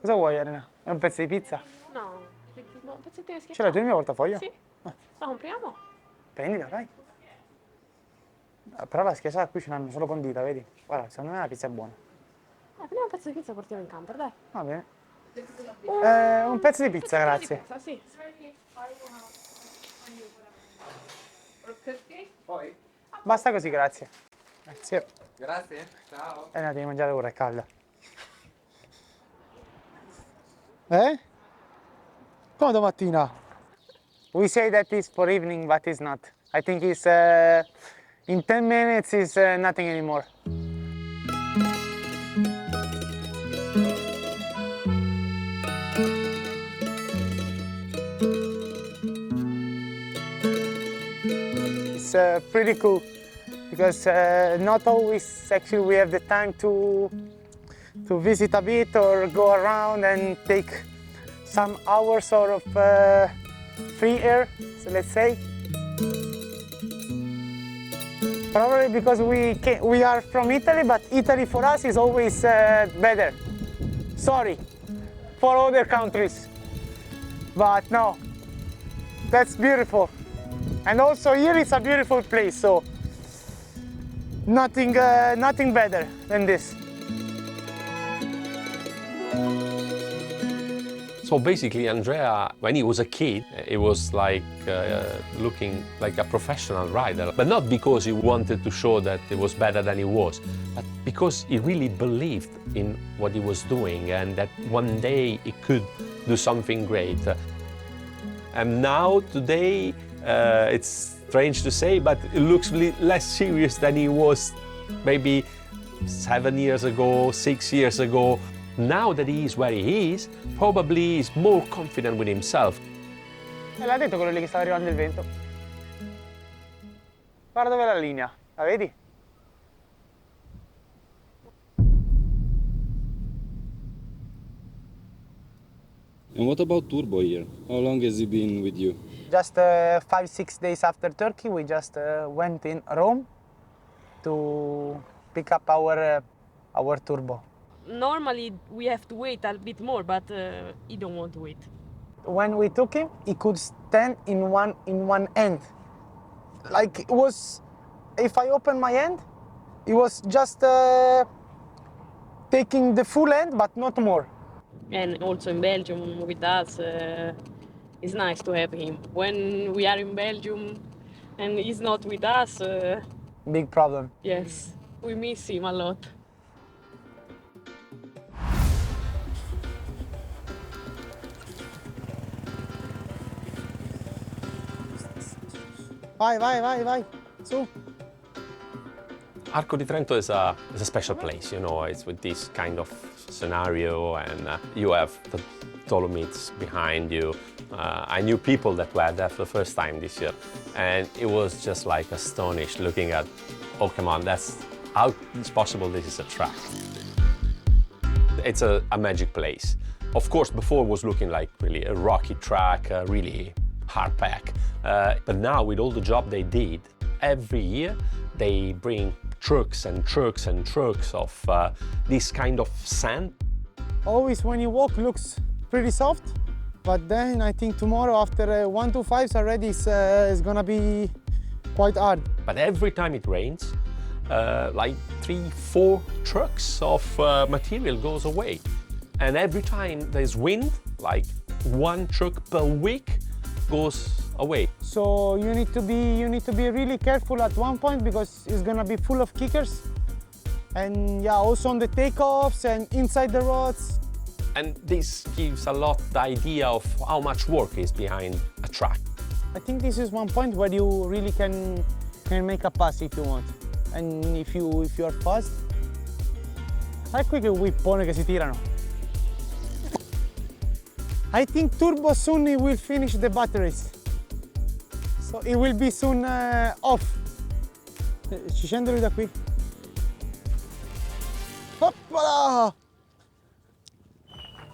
Cosa vuoi, Elena? È un pezzo di pizza? No, un pezzettino di schiacciato. Ce l'hai tu il mio portafoglio? Sì. La compriamo? Prendila, dai. Però la schiacciata qui ce l'hanno solo condita, vedi? Guarda, secondo me la pizza è buona. Prendiamo un pezzo di pizza e portiamo in camper, dai. Va bene. Un pezzo di pizza, grazie. Di pizza, sì. Basta così, grazie. Grazie. Grazie, ciao. Elena, devi mangiare ora, è calda. Eh? Come domattina? We say that it's for evening, but it's not. I think it's in 10 minutes is nothing anymore. It's pretty cool because not always actually we have the time to visit a bit or go around and take some hours sort of free air, so let's say. Probably because we are from Italy, but Italy for us is always better. Sorry for other countries, but no, that's beautiful. And also here it's a beautiful place, so nothing better than this. So basically, Andrea, when he was a kid, he was like looking like a professional rider, but not because he wanted to show that he was better than he was, but because he really believed in what he was doing and that one day he could do something great. And now, today, it's strange to say, but it looks less serious than he was maybe 7 years ago, 6 years ago. Now that he is where he is, probably he's more confident with himself. L'ha detto quello lì che stava arrivando il vento. Guarda dov'è la linea, la vedi? And what about Turbo here? How long has he been with you? Just 5-6 days after Turkey, we just went in Rome to pick up our turbo. Normally we have to wait a bit more, but he don't want to wait. When we took him, he could stand in one end. Like it was, if I open my hand, he was just taking the full end, but not more. And also in Belgium with us, it's nice to have him. When we are in Belgium and he's not with us, Big problem. yes, we miss him a lot. Vai, su. Arco di Trento is a special place, you know, it's with this kind of scenario, and you have the Dolomites behind you. I knew people that were there for the first time this year, and it was just like astonished looking at, oh come on, how it's possible this is a track. It's a magic place. Of course, before it was looking like really a rocky track, really hard pack, but now with all the job they did, every year they bring trucks and trucks and trucks of this kind of sand. Always when you walk looks pretty soft, but then I think tomorrow after 1-5s already is gonna be quite hard. But every time it rains, like 3-4 trucks of material goes away. And every time there's wind, like 1 truck per week goes away. So you need to be really careful at one point because it's gonna be full of kickers. And yeah, also on the takeoffs and inside the rods. And this gives a lot the idea of how much work is behind a track. I think this is one point where you really can make a pass if you want. And if you are fast. Ecco qui che whippone che si tirano. I think Turbo soon he will finish the batteries. So it will be soon off. Ci scende lui da qui. Hoppala!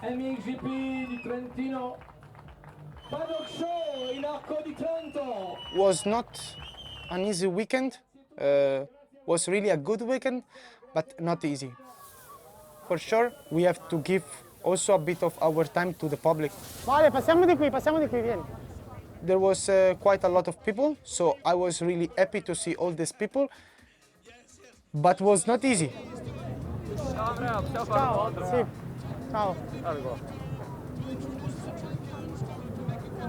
MXGP di Trentino, Paddock Show in Arco di Trento. Was not an easy weekend. Was really a good weekend, but not easy. For sure, we have to give also a bit of our time to the public. Vale, passiamo di qui, vieni. There was quite a lot of people, so I was really happy to see all these people, but was not easy. Ciao, sì. Ciao.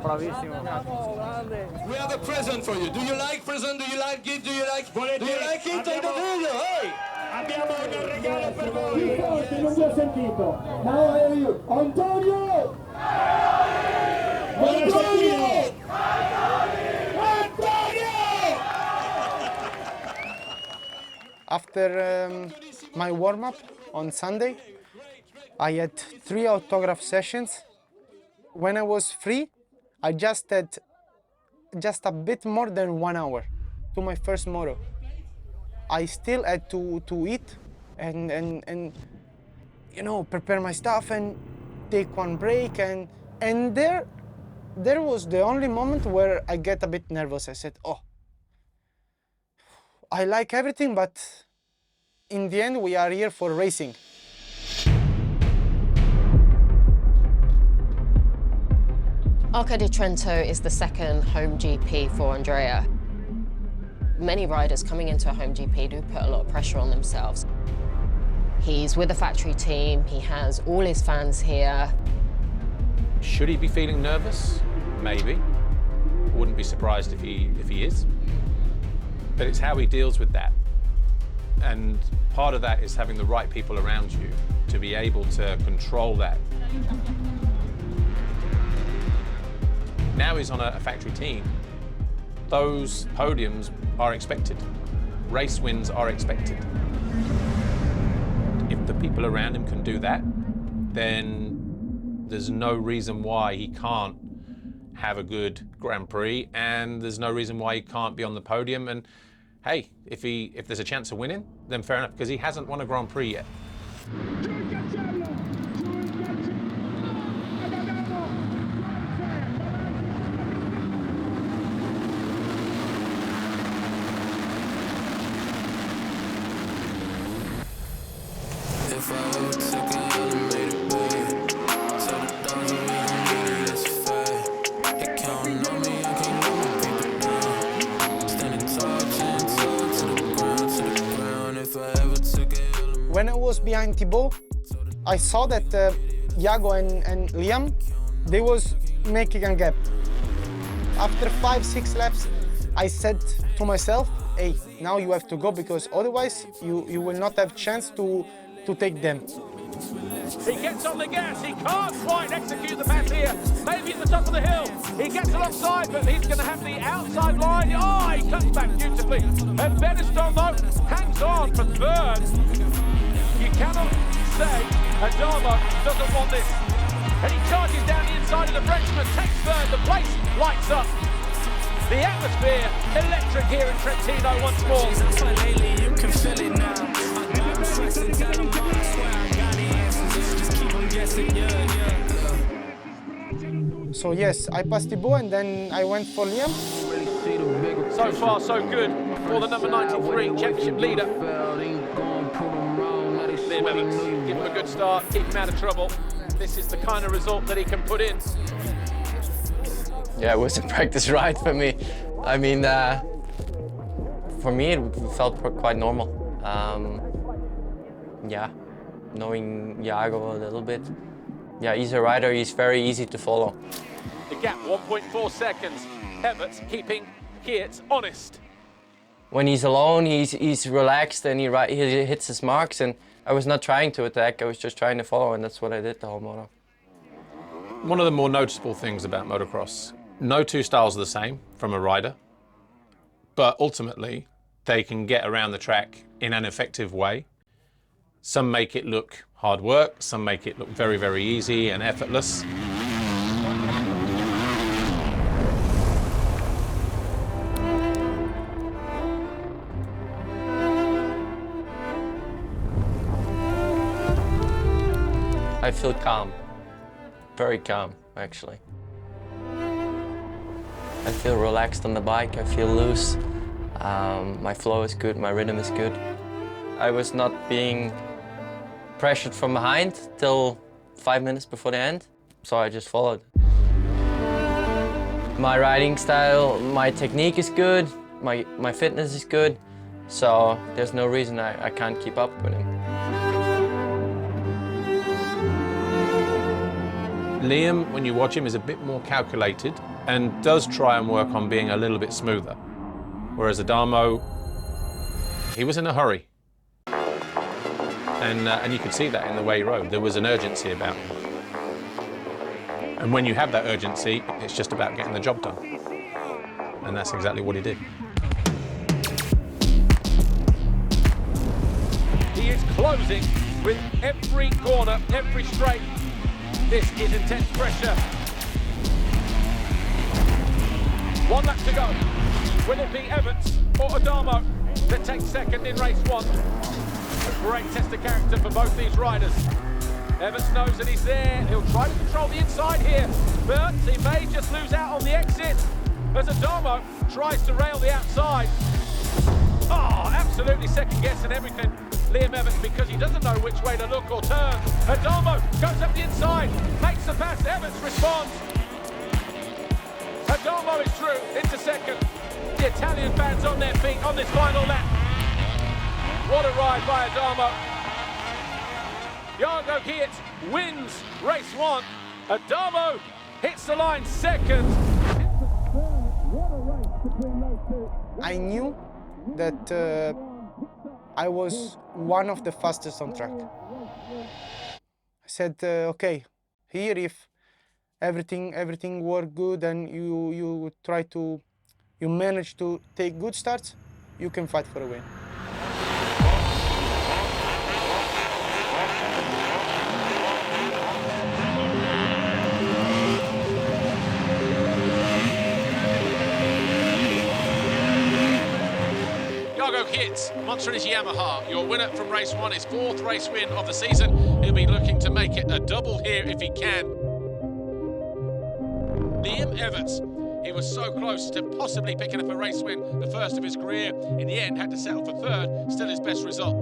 Bravissimo. We have a present for you. Do you like present? Do you like it? Do you like it? Take the video, hey! Abbiamo un regalo per voi. Più forte, non vi ho sentito. Now I hear you. Antonio! Antonio! Antonio! After my warm-up on Sunday, I had 3 autograph sessions. When I was free, I just had a bit more than 1 hour to my first moto. I still had to eat and you know, prepare my stuff and take one break, and there was the only moment where I get a bit nervous. I said, oh, I like everything, but in the end we are here for racing. Arco di Trento is the second home GP for Andrea. Many riders coming into a home GP do put a lot of pressure on themselves. He's with a factory team, he has all his fans here. Should he be feeling nervous? Maybe. Wouldn't be surprised if he is. But it's how he deals with that. And part of that is having the right people around you to be able to control that. Now he's on a factory team. Those podiums are expected. Race wins are expected. If the people around him can do that, then there's no reason why he can't have a good Grand Prix, and there's no reason why he can't be on the podium. And hey, if there's a chance of winning, then fair enough, because he hasn't won a Grand Prix yet. When I was behind Thibaut, I saw that Iago and Liam, they was making a gap. After 5-6 laps, I said to myself, hey, now you have to go, because otherwise you will not have chance to take them. He gets on the gas, he can't quite execute the pass here. Maybe at the top of the hill. He gets alongside, but he's going to have the outside line. Oh, he cuts back beautifully. And Benetton, though, hangs on for third. You cannot say Adamo doesn't want this. And he charges down the inside of the Frenchman, takes third, the place lights up. The atmosphere electric here in Trentino once more. You can feel it now. I'm stressing down, I swear I got the answers. Just keep on guessing, yeah. So yes, I passed Thibaut and then I went for Liam. So far, so good for the number 93 championship leader. Liam Everts, give him a good start, keep him out of trouble. This is the kind of result that he can put in. Yeah, it was a practice ride for me. I mean, for me it felt quite normal. Yeah, knowing Iago a little bit. Yeah, he's a rider, he's very easy to follow. The gap, 1.4 seconds. Everts keeping Geerts honest. When he's alone, he's relaxed and he hits his marks, and I was not trying to attack, I was just trying to follow, and that's what I did the whole moto. One of the more noticeable things about motocross, no two styles are the same from a rider, but ultimately they can get around the track in an effective way. Some make it look hard work, some make it look very, very easy and effortless. I feel calm, very calm actually. I feel relaxed on the bike, I feel loose. My flow is good, my rhythm is good. I was not being pressured from behind till 5 minutes before the end, so I just followed. My riding style, my technique is good, my fitness is good, so there's no reason I can't keep up with him. Liam, when you watch him, is a bit more calculated and does try and work on being a little bit smoother. Whereas Adamo, he was in a hurry. And you could see that in the way he rode. There was an urgency about him. And when you have that urgency, it's just about getting the job done. And that's exactly what he did. He is closing with every corner, every straight. This is intense pressure. 1 lap to go. Will it be Everts or Adamo that takes second in race 1? A great test of character for both these riders. Everts knows that he's there. He'll try to control the inside here, but he may just lose out on the exit as Adamo tries to rail the outside. Oh, absolutely second guessing everything. Liam Everts, because he doesn't know which way to look or turn. Adamo goes up the inside, makes the pass, Everts responds. Adamo is through into second. The Italian fans on their feet on this final lap. What a ride by Adamo. Jorge Prado wins race 1. Adamo hits the line second. I knew that I was one of the fastest on track. I said, okay, here if everything worked good and you manage to take good starts, you can fight for a win. Hits, Monster and his Yamaha. Your winner from race 1, his 4th race win of the season. He'll be looking to make it a double here if he can. Liam Everts, he was so close to possibly picking up a race win, the first of his career. In the end, had to settle for 3rd, still his best result.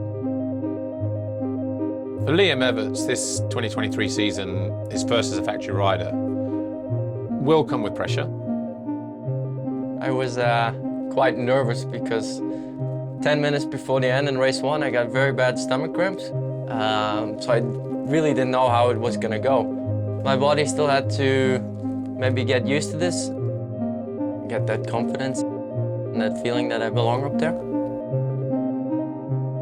For Liam Everts, this 2023 season, his first as a factory rider, will come with pressure. I was quite nervous because 10 minutes before the end in race 1, I got very bad stomach cramps. So I really didn't know how it was gonna go. My body still had to maybe get used to this, get that confidence and that feeling that I belong up there.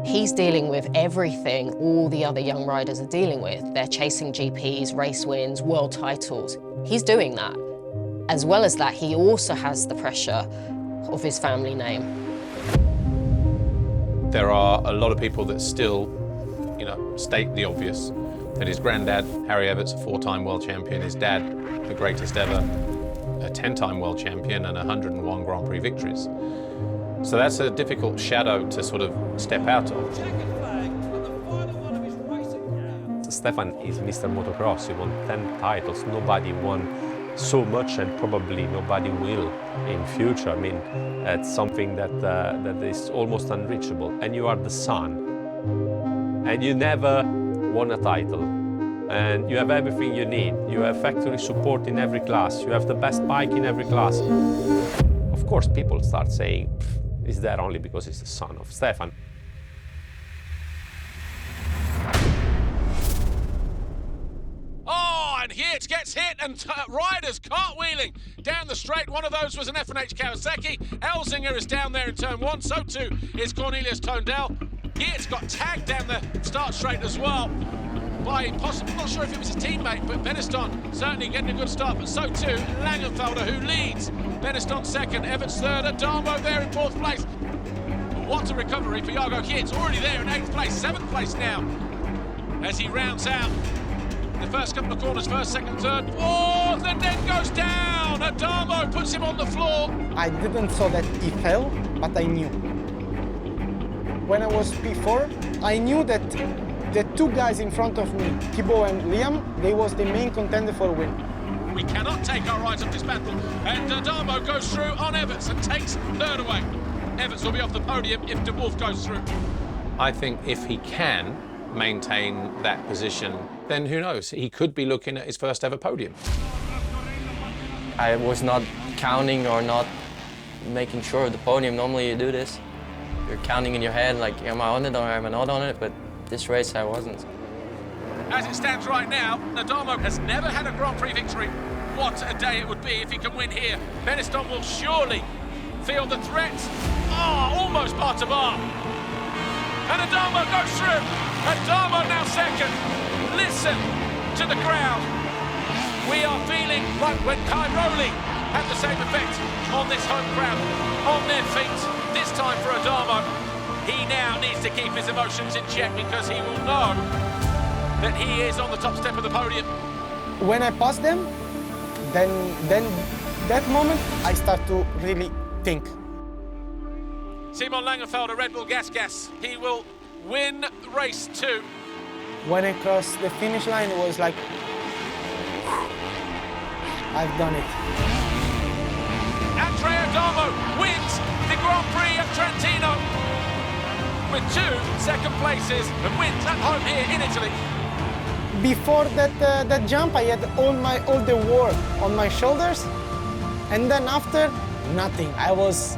He's dealing with everything all the other young riders are dealing with. They're chasing GPs, race wins, world titles. He's doing that. As well as that, he also has the pressure of his family name. There are a lot of people that still, state the obvious, that his granddad, Harry Everts, a 4-time world champion, his dad, the greatest ever, a 10-time world champion and 101 Grand Prix victories. So that's a difficult shadow to sort of step out of. Stefan is Mr. Motocross. He won 10 titles. Nobody won so much, and probably nobody will in future. I mean, it's something that is almost unreachable. And you are the son, and you never won a title, and you have everything you need. You have factory support in every class. You have the best bike in every class. Of course, people start saying, "Is that only because he's the son of Stefan?" And Yates gets hit, and riders cartwheeling down the straight. One of those was an F&H Kawasaki. Elzinger is down there in turn 1, so too is Cornelius Tondel. Yates got tagged down the start straight as well by possibly, not sure if it was a teammate, but Beniston certainly getting a good start, but so too Langenfelder, who leads. Beniston second, Everts third, Adamo there in 4th place. What a recovery for Jorge Prado, already there in 8th place, 7th place now, as he rounds out the first couple of corners, first, second, third, 4th, and then goes down. Adamo puts him on the floor. I didn't saw that he fell, but I knew. When I was P4, I knew that the 2 guys in front of me, Thibaut and Liam, they was the main contender for a win. We cannot take our eyes off this battle, and Adamo goes through on Everts and takes 3rd away. Everts will be off the podium if De Wolf goes through. I think if he can maintain that position then who knows? He could be looking at his first ever podium. I was not counting or not making sure of the podium. Normally you do this. You're counting in your head, like, am I on it or am I not on it? But this race I wasn't. As it stands right now, Adamo has never had a Grand Prix victory. What a day it would be if he can win here. Benetton will surely feel the threat. Almost bar to bar. And Adamo goes through. Adamo now second. Listen to the crowd. We are feeling like when Cairoli had the same effect on this home crowd, on their feet. This time for Adamo. He now needs to keep his emotions in check because he will know that he is on the top step of the podium. When I pass them, then that moment I start to really think. Simon Langenfelder, Red Bull Gas. He will win race 2. When I crossed the finish line, it was like, I've done it. Andrea Adamo wins the Grand Prix of Trentino with 2 second places and wins at home here in Italy. Before that jump, I had all the work on my shoulders, and then after, nothing. I was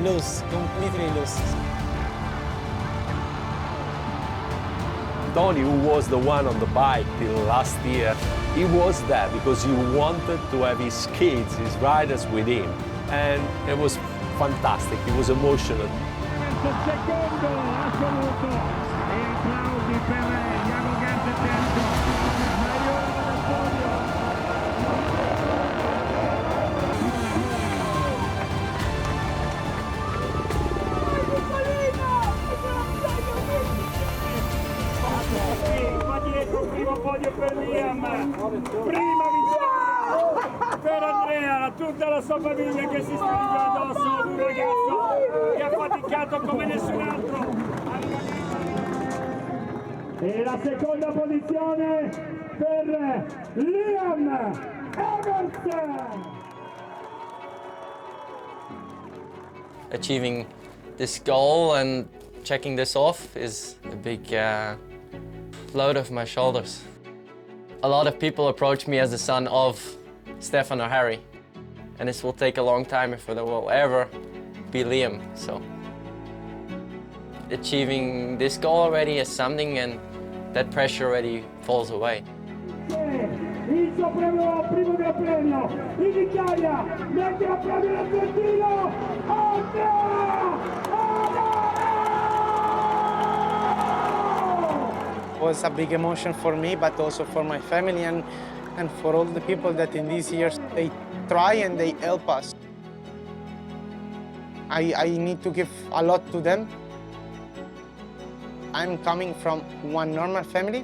loose, completely loose. Tony, who was the one on the bike till last year, he was there because he wanted to have his kids, his riders with him. And it was fantastic, it was emotional. Per Liam, prima vittoria per Andrea, tutta la sua famiglia che si stringe addosso ad un ragazzo che ha faticato come nessun altro. E la seconda posizione per Liam Everts. Achieving this goal and checking this off is a big load off my shoulders. A lot of people approach me as the son of Stefan or Harry, and this will take a long time if there will ever be Liam. So achieving this goal already is something, and that pressure already falls away. Il suo primo Gran Premio in Italia, nel Gran Premio del Trentino, Andrea It was a big emotion for me, but also for my family and for all the people that in these years, they try and they help us. I need to give a lot to them. I'm coming from one normal family,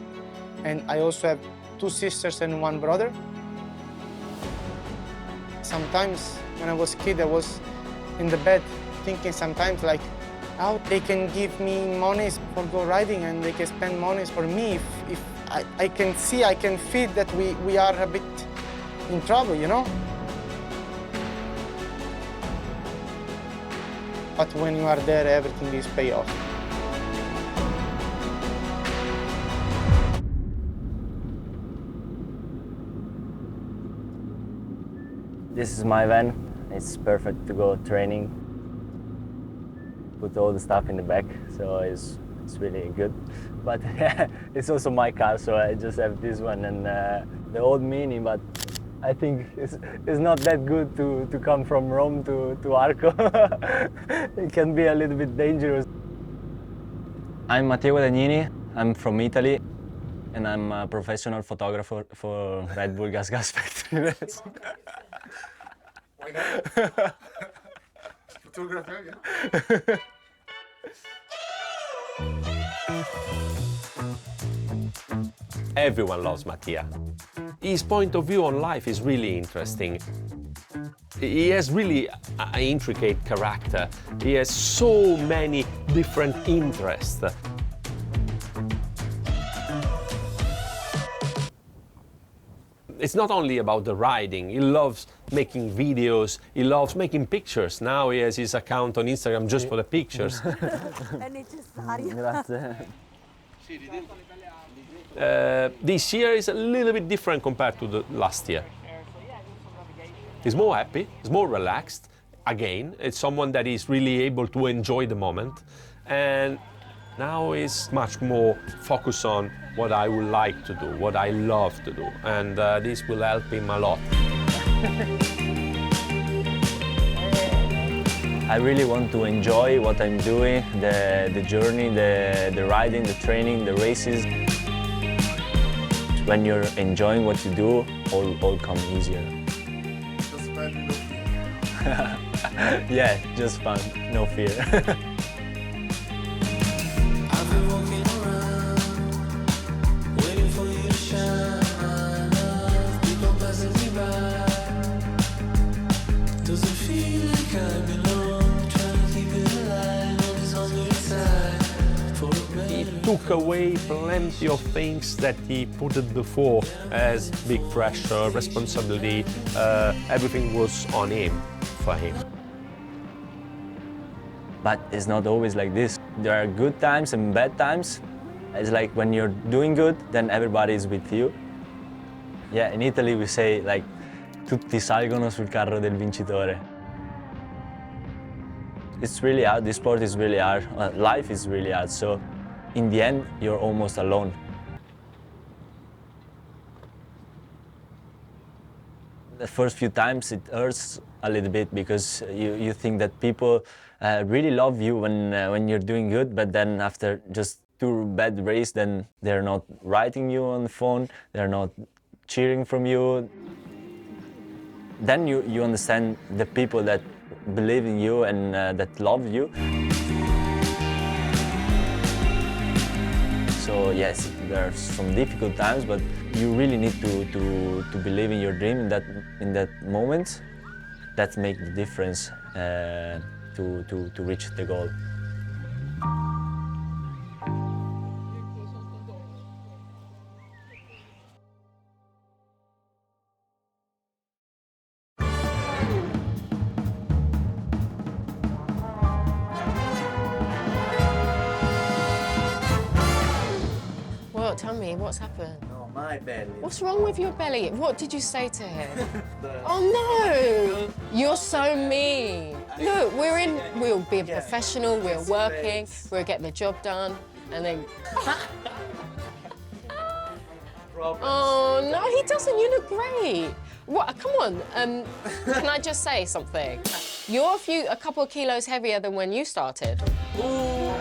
and I also have 2 sisters and 1 brother. Sometimes when I was a kid, I was in the bed thinking sometimes like, how they can give me monies for go riding and they can spend monies for me if I can see, I can feel that we are a bit in trouble, you know? But when you are there, everything is pay off. This is my van. It's perfect to go training. Put all the stuff in the back, so it's really good. But it's also my car, so I just have this one and the old Mini, but I think it's not that good to come from Rome to Arco. It can be a little bit dangerous. I'm Mattia Guadagnini, I'm from Italy, and I'm a professional photographer for Red Bull Gas Factory. Why not? Photographer, Everyone loves Mattia. His point of view on life is really interesting. He has really an intricate character. He has so many different interests. It's not only about the riding. He loves making videos. He loves making pictures. Now he has his account on Instagram just for the pictures. È necessario. Grazie. This year is a little bit different compared to the last year. He's more happy, he's more relaxed. Again, it's someone that is really able to enjoy the moment, and now he's much more focused on what I would like to do, what I love to do, and this will help him a lot. I really want to enjoy what I'm doing, the journey, the riding, the training, the races. When you're enjoying what you do, all comes easier. Yeah, just fun, no fear. He took away plenty of things that he put it before as big pressure, responsibility. Everything was on him, for him. But it's not always like this. There are good times and bad times. It's like when you're doing good, then everybody is with you. Yeah, in Italy we say like, tutti salgono sul carro del vincitore. It's really hard, this sport is really hard, life is really hard, so in the end, you're almost alone. The first few times it hurts a little bit because you think that people really love you when you're doing good, but then after just 2 bad races, then they're not writing you on the phone, they're not cheering from you. Then you understand the people that believe in you and that love you. So yes, there are some difficult times, but you really need to believe in your dream in that moment. That makes the difference to reach the goal. Well, tell me, what's happened? Oh, my belly. What's wrong with your belly? What did you say to him? Oh no! You're so mean. Look, we'll be a professional, we're working, we'll get the job done, and then... Oh no, he doesn't, you look great. What, come on, can I just say something? You're a couple of kilos heavier than when you started. Ooh.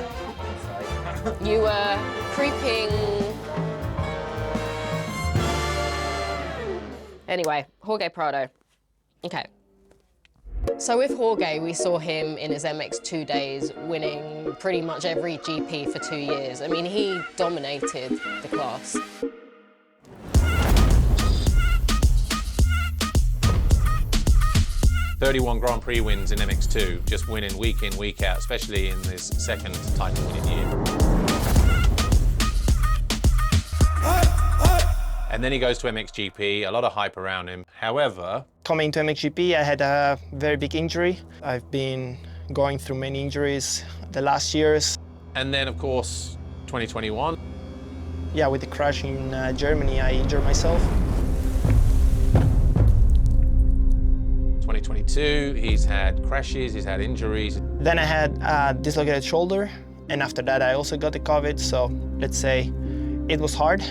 You were creeping. Anyway, Jorge Prado. Okay. So with Jorge, we saw him in his MX2 days winning pretty much every GP for 2 years. I mean, he dominated the class. "31 Grand Prix wins in MX2, just winning week in, week out, especially in this second title-winning year. And then he goes to MXGP, a lot of hype around him. However... Coming to MXGP, I had a very big injury. I've been going through many injuries the last years. And then, of course, 2021. Yeah, with the crash in Germany, I injured myself. 2022, he's had crashes, he's had injuries. Then I had a dislocated shoulder, and after that I also got the COVID, so let's say it was hard.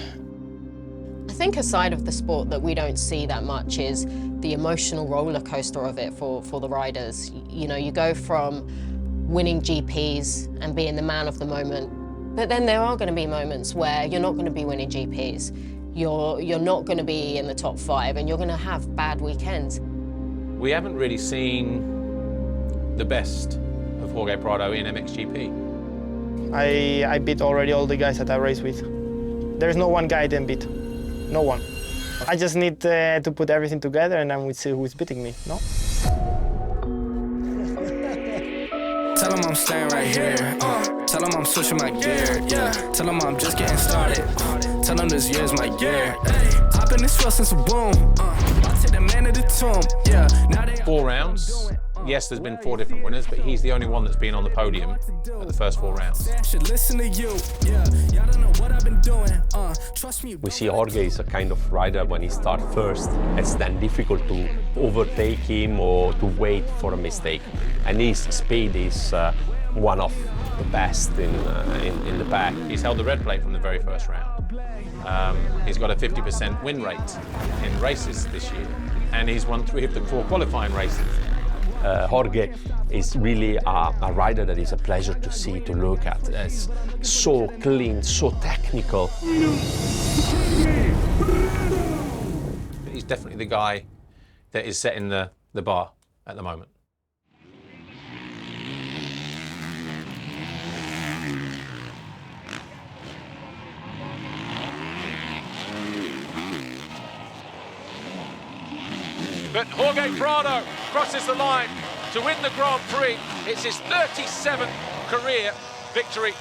I think a side of the sport that we don't see that much is the emotional roller coaster of it for the riders. You know, you go from winning GPs and being the man of the moment, but then there are going to be moments where you're not going to be winning GPs. You're not going to be in the top 5, and you're going to have bad weekends. We haven't really seen the best of Jorge Prado in MXGP. I beat already all the guys that I raced with. There's no one guy I didn't beat. No one. I just need to put everything together and then we see who's beating me, no? Tell them I'm staying right here. Tell them I'm switching my gear. Yeah. Tell them I'm just getting started. Tell them this year's my year. I've been this rough since a boom. I take the man to the tomb. Yeah. Now they 4 rounds Yes, there's been 4 different winners, but he's the only one that's been on the podium at the first 4 rounds. We see Jorge is a kind of rider when he starts first, it's then difficult to overtake him or to wait for a mistake. And his speed is one of the best in the pack. He's held the red plate from the very first round. He's got a 50% win rate in races this year, and he's won 3 of the 4 qualifying races. Jorge is really a rider that is a pleasure to see, to look at. It's so clean, so technical. He's definitely the guy that is setting the bar at the moment. But Jorge Prado crosses the line to win the Grand Prix. It's his 37th career victory.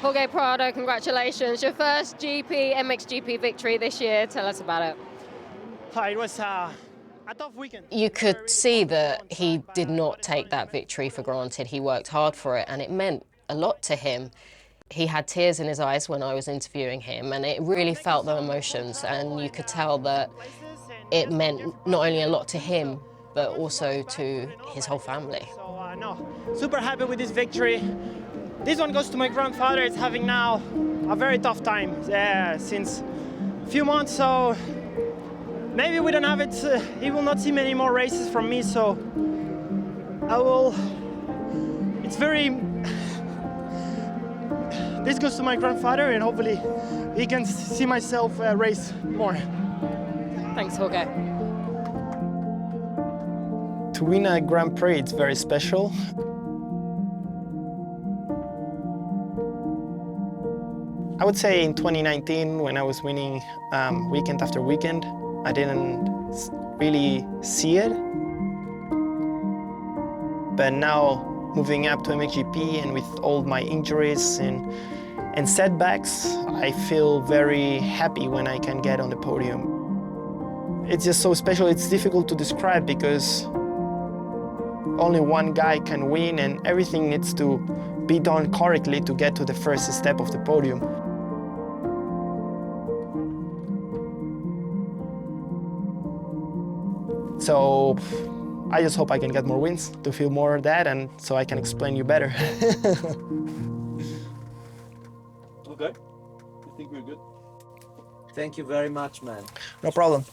Jorge Prado, congratulations. Your first MXGP victory this year. Tell us about it. It was a tough weekend. You could see that he did not take that victory for granted. He worked hard for it, and it meant a lot to him. He had tears in his eyes when I was interviewing him, and it really felt the emotions, and you could tell that it meant not only a lot to him, but also to his whole family. So, no, super happy with this victory. This one goes to my grandfather. It's having now a very tough time since a few months, so maybe we don't have it. He will not see many more races from me, so it's very, this goes to my grandfather, and hopefully he can see myself race more. Thanks, Jorge. To win a Grand Prix, it's very special. I would say in 2019, when I was winning weekend after weekend, I didn't really see it. But now, moving up to MXGP and with all my injuries and setbacks, I feel very happy when I can get on the podium. It's just so special, it's difficult to describe because only one guy can win and everything needs to be done correctly to get to the first step of the podium. So I just hope I can get more wins to feel more of that and so I can explain you better. Okay, I think we're good. Thank you very much, man. No problem.